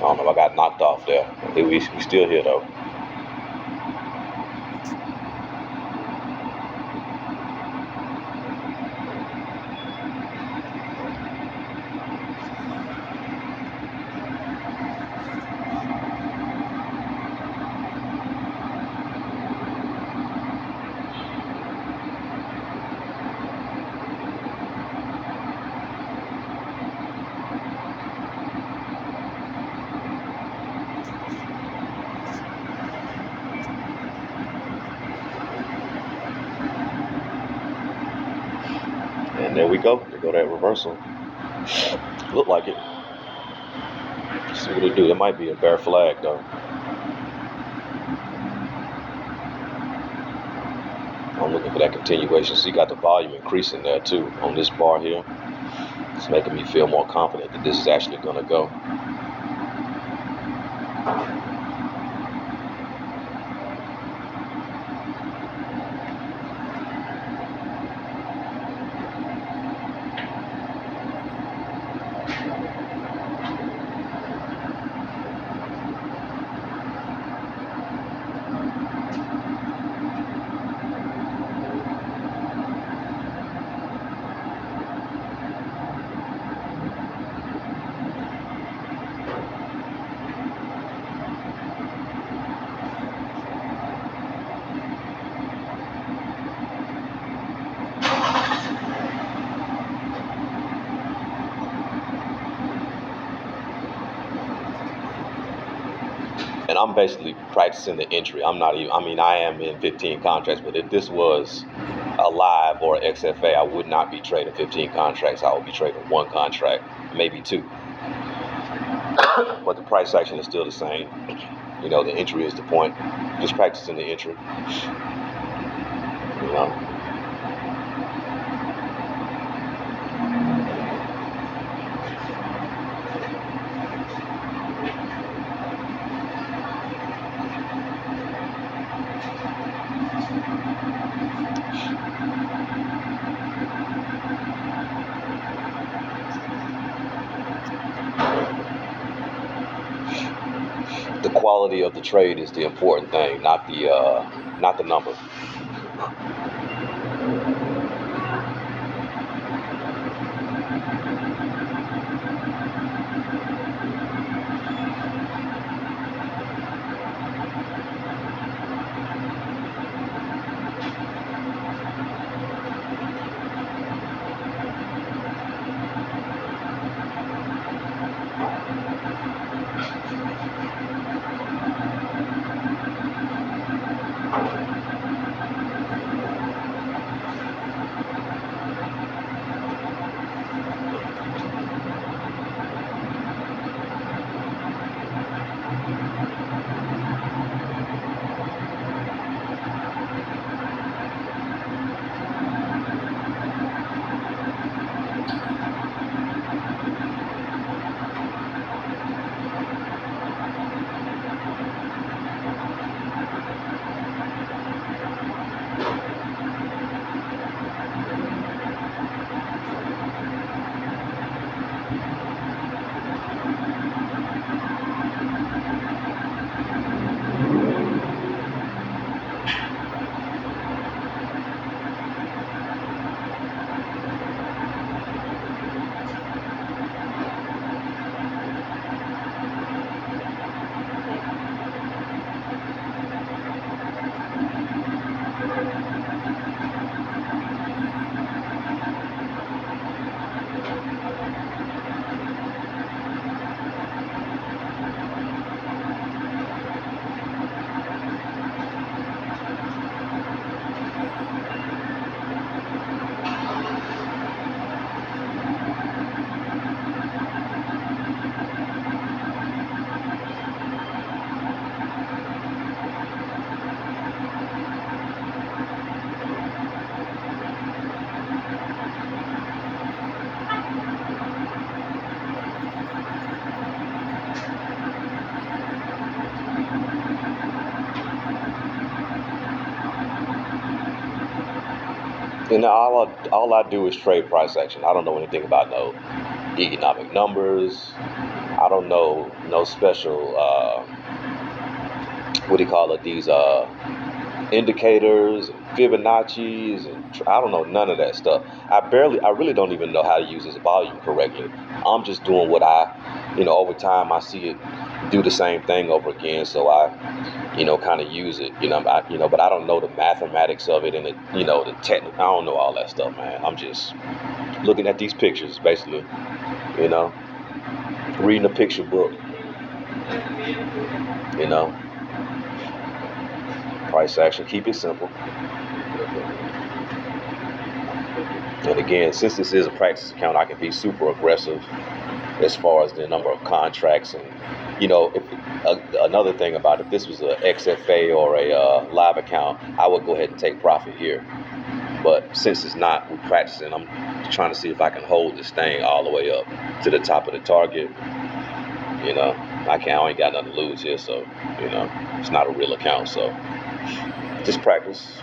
don't know. I got knocked off there. We still here though. And there we go. There go that reversal. Look like it. Let's see what they do. There might be a bear flag though. I'm looking for that continuation. So you got the volume increasing there too on this bar here. It's making me feel more confident that this is actually going to go. And I'm basically practicing the entry. I'm not even, I mean, I am in 15 contracts, but if this was a live or XFA, I would not be trading 15 contracts. I would be trading one contract, maybe two. But the price action is still the same. You know, the entry is the point. Just practicing the entry. You know. The quality of the trade is the important thing, not the number. And all I do is trade price action. I don't know anything about no economic numbers, I don't know, no special, what do you call it, these indicators and Fibonacci's, and I don't know none of that stuff. I really don't even know how to use this volume correctly. I'm just doing what over time I see it do the same thing over again, so I, kind of use it, but I don't know the mathematics of it and the technical. I don't know all that stuff, man. I'm just looking at these pictures, basically, you know, reading a picture book, you know, price action, keep it simple. And again, since this is a practice account, I can be super aggressive as far as the number of contracts. And, if another thing about it, if this was a XFA or a live account, I would go ahead and take profit here. But since it's not, we're practicing, I'm trying to see if I can hold this thing all the way up to the top of the target. I ain't got nothing to lose here, so, it's not a real account, so just practice.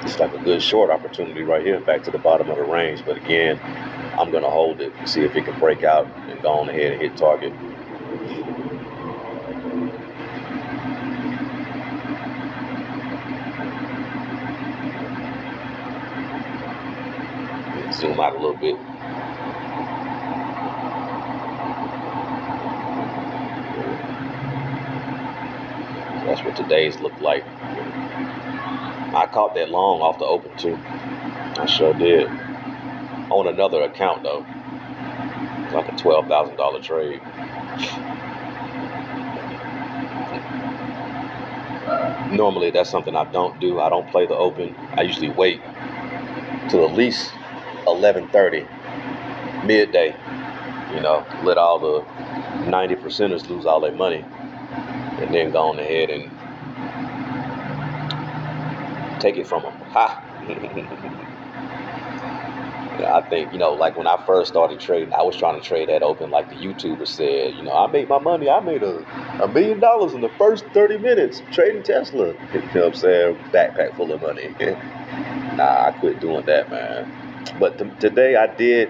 It's like a good short opportunity right here, back to the bottom of the range. But again, I'm going to hold it, see if it can break out and go on ahead and hit target. Zoom out a little bit. That's what today's look like. I caught that long off the open too. I sure did. On another account though. It's like a $12,000 trade. Normally that's something I don't do. I don't play the open. I usually wait till at least 11:30, midday. Let all the 90%ers lose all their money, and then go on ahead and take it from them. Ha! I think, like when I first started trading, I was trying to trade that open like the YouTuber said. I made my money. I made $1 million in the first 30 minutes trading Tesla. You know what I'm saying? Backpack full of money. Nah, I quit doing that, man. But today I did.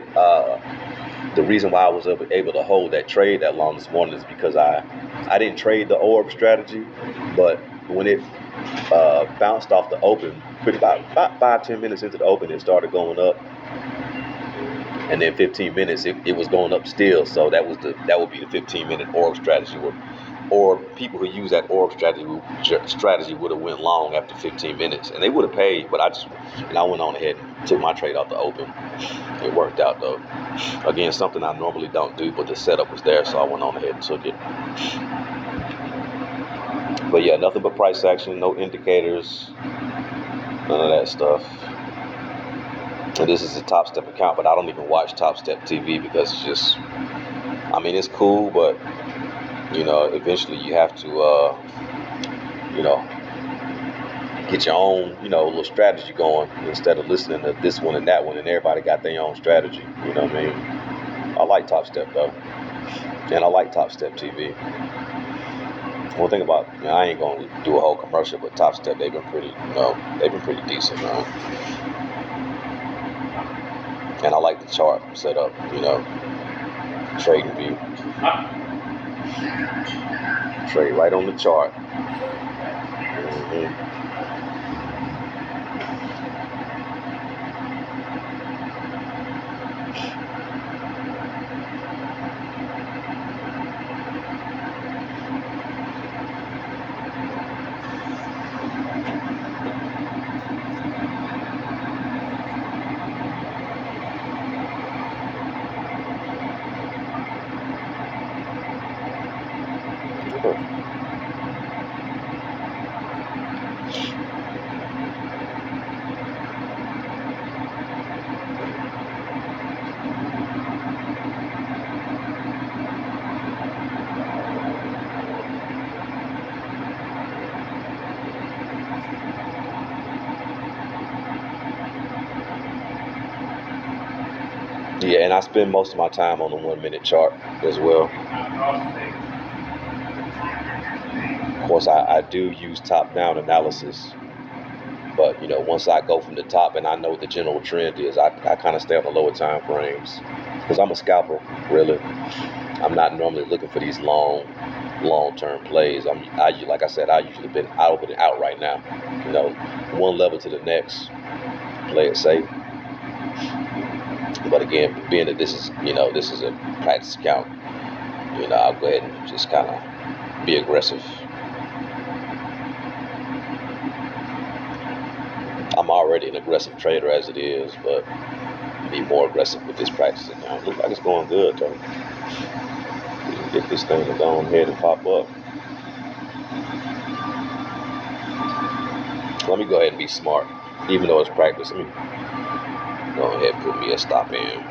The reason why I was able to hold that trade that long this morning is because I didn't trade the orb strategy, but when it bounced off the open, about 5-10 minutes into the open, it started going up, and then 15 minutes it was going up still. So that would be the 15-minute orb strategy, or people who use that orb strategy would have went long after 15 minutes, and they would have paid. But I went on ahead and took my trade off the open. It worked out though. Again, something I normally don't do, but the setup was there, so I went on ahead and took it. But yeah, nothing but price action, no indicators, none of that stuff. And this is a Top Step account, but I don't even watch Top Step TV because it's just, it's cool, but eventually you have to, get your own, little strategy going instead of listening to this one and that one, and everybody got their own strategy. You know what I mean? I like Top Step though, and I like Top Step TV. One thing about, I ain't gonna do a whole commercial, but Top Step, they've been pretty decent, man. And I like the chart setup, trading view. Trade right on the chart. Mm-hmm. Yeah, and I spend most of my time on the 1 minute chart as well. course, I do use top-down analysis, but once I go from the top and I know what the general trend is, I kind of stay on the lower time frames because I'm a scalper, really. I'm not normally looking for these long-term plays. Like I said, I usually been out and out right now. One level to the next, play it safe. But again, being that this is a practice account, I'll go ahead and just kind of be aggressive. I'm already an aggressive trader as it is, but be more aggressive with this practice account. Looks like it's going good though. Get this thing to go ahead and pop up. Let me go ahead and be smart, even though it's practice. Let me go ahead and put me a stop in.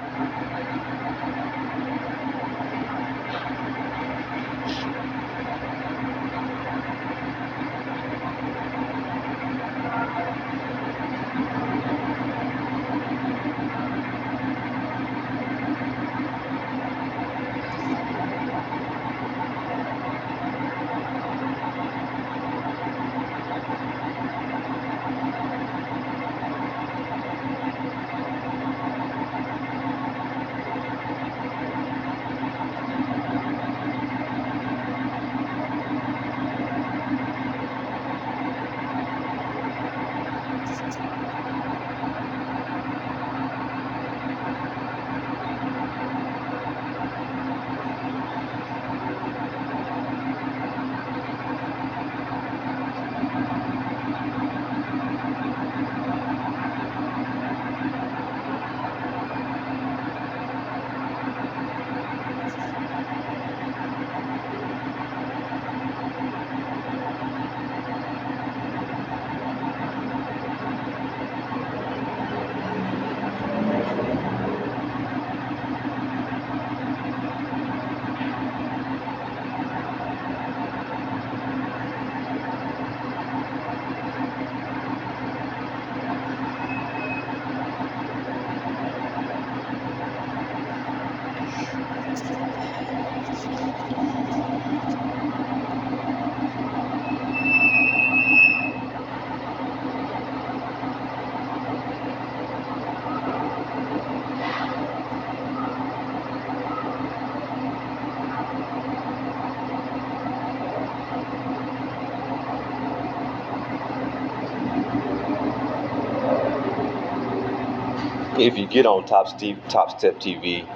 If you get on Top Step TV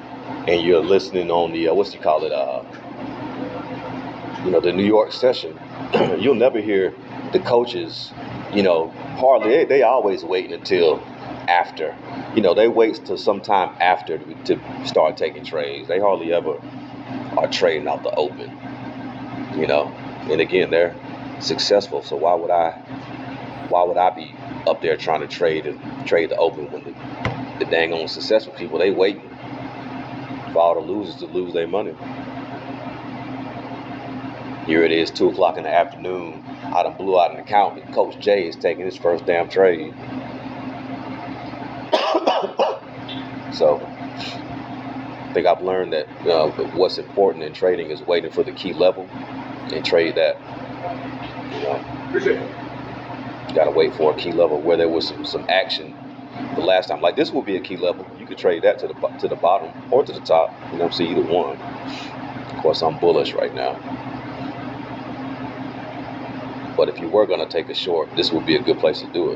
and you're listening on the the New York session, you'll never hear the coaches, hardly. They always waiting until after. They wait till sometime after to start taking trades. They hardly ever are trading out the open. And again, they're successful. So why would I be up there trying to trade the open when the dang on successful people, they waiting for all the losers to lose their money. Here it is, 2 o'clock in the afternoon. I done blew out an account and Coach Jay is taking his first damn trade. So I think I've learned that what's important in trading is waiting for the key level and trade that. You gotta wait for a key level where there was some action the last time. Like this will be a key level. You could trade that to the bottom or to the top. See either one. Of course, I'm bullish right now. But if you were gonna take a short, this would be a good place to do it.